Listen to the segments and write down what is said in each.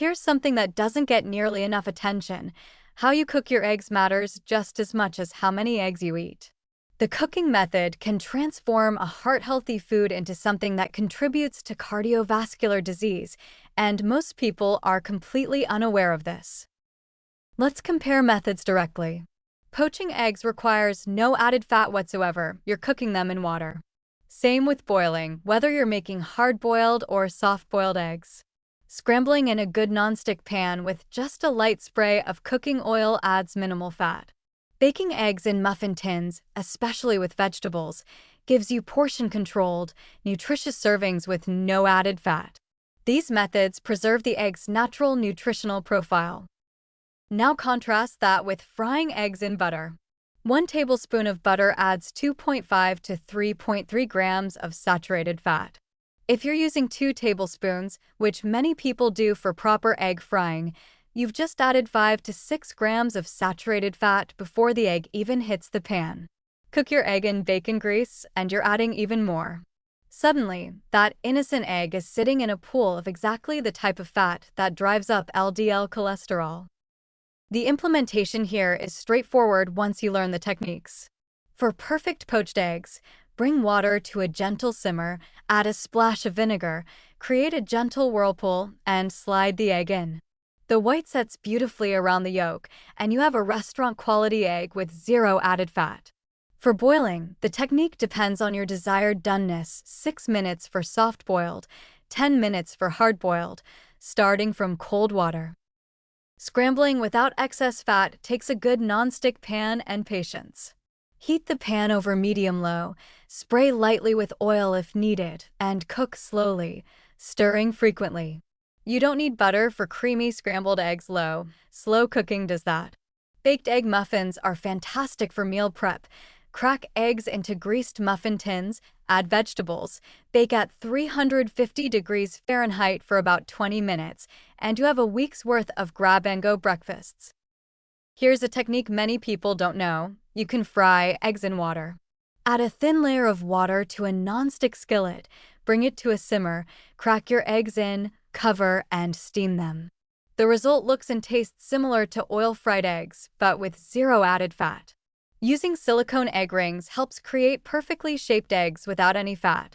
Here's something that doesn't get nearly enough attention. How you cook your eggs matters just as much as how many eggs you eat. The cooking method can transform a heart-healthy food into something that contributes to cardiovascular disease, and most people are completely unaware of this. Let's compare methods directly. Poaching eggs requires no added fat whatsoever. You're cooking them in water. Same with boiling, whether you're making hard-boiled or soft-boiled eggs. Scrambling in a good nonstick pan with just a light spray of cooking oil adds minimal fat. Baking eggs in muffin tins, especially with vegetables, gives you portion-controlled, nutritious servings with no added fat. These methods preserve the egg's natural nutritional profile. Now contrast that with frying eggs in butter. 1 tablespoon of butter adds 2.5 to 3.3 grams of saturated fat. If you're using 2 tablespoons, which many people do for proper egg frying, you've just added 5 to 6 grams of saturated fat before the egg even hits the pan. Cook your egg in bacon grease, and you're adding even more. Suddenly, that innocent egg is sitting in a pool of exactly the type of fat that drives up LDL cholesterol. The implementation here is straightforward once you learn the techniques. For perfect poached eggs, bring water to a gentle simmer, add a splash of vinegar, create a gentle whirlpool, and slide the egg in. The white sets beautifully around the yolk, and you have a restaurant-quality egg with zero added fat. For boiling, the technique depends on your desired doneness: 6 minutes for soft-boiled, 10 minutes for hard-boiled, starting from cold water. Scrambling without excess fat takes a good nonstick pan and patience. Heat the pan over medium-low, spray lightly with oil if needed, and cook slowly, stirring frequently. You don't need butter for creamy scrambled eggs. Slow cooking does that. Baked egg muffins are fantastic for meal prep. Crack eggs into greased muffin tins, add vegetables, bake at 350 degrees Fahrenheit for about 20 minutes, and you have a week's worth of grab-and-go breakfasts. Here's a technique many people don't know. You can fry eggs in water. Add a thin layer of water to a nonstick skillet, bring it to a simmer, crack your eggs in, cover, and steam them. The result looks and tastes similar to oil-fried eggs, but with zero added fat. Using silicone egg rings helps create perfectly shaped eggs without any fat.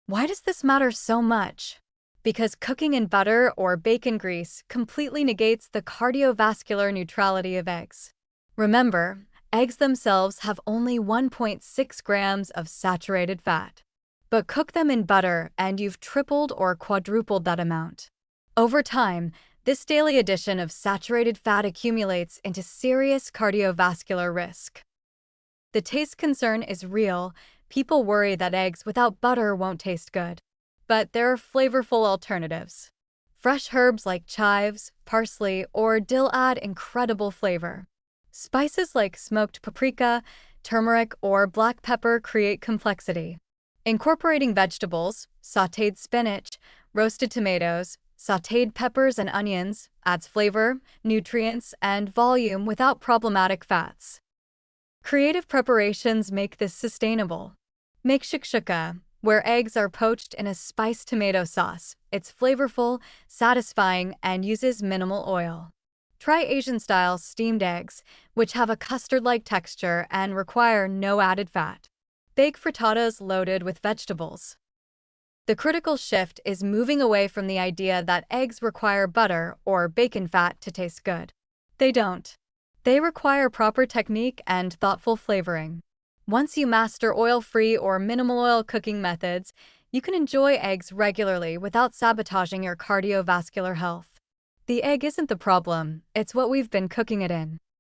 Why does this matter so much? Because cooking in butter or bacon grease completely negates the cardiovascular neutrality of eggs. Remember, eggs themselves have only 1.6 grams of saturated fat. But cook them in butter and you've tripled or quadrupled that amount. Over time, this daily addition of saturated fat accumulates into serious cardiovascular risk. The taste concern is real. People worry that eggs without butter won't taste good. But there are flavorful alternatives. Fresh herbs like chives, parsley, or dill add incredible flavor. Spices like smoked paprika, turmeric, or black pepper create complexity. Incorporating vegetables, sautéed spinach, roasted tomatoes, sautéed peppers and onions adds flavor, nutrients, and volume without problematic fats. Creative preparations make this sustainable. Make shakshuka, where eggs are poached in a spiced tomato sauce. It's flavorful, satisfying, and uses minimal oil. Try Asian-style steamed eggs, which have a custard-like texture and require no added fat. Bake frittatas loaded with vegetables. The critical shift is moving away from the idea that eggs require butter or bacon fat to taste good. They don't. They require proper technique and thoughtful flavoring. Once you master oil-free or minimal oil cooking methods, you can enjoy eggs regularly without sabotaging your cardiovascular health. The egg isn't the problem, it's what we've been cooking it in.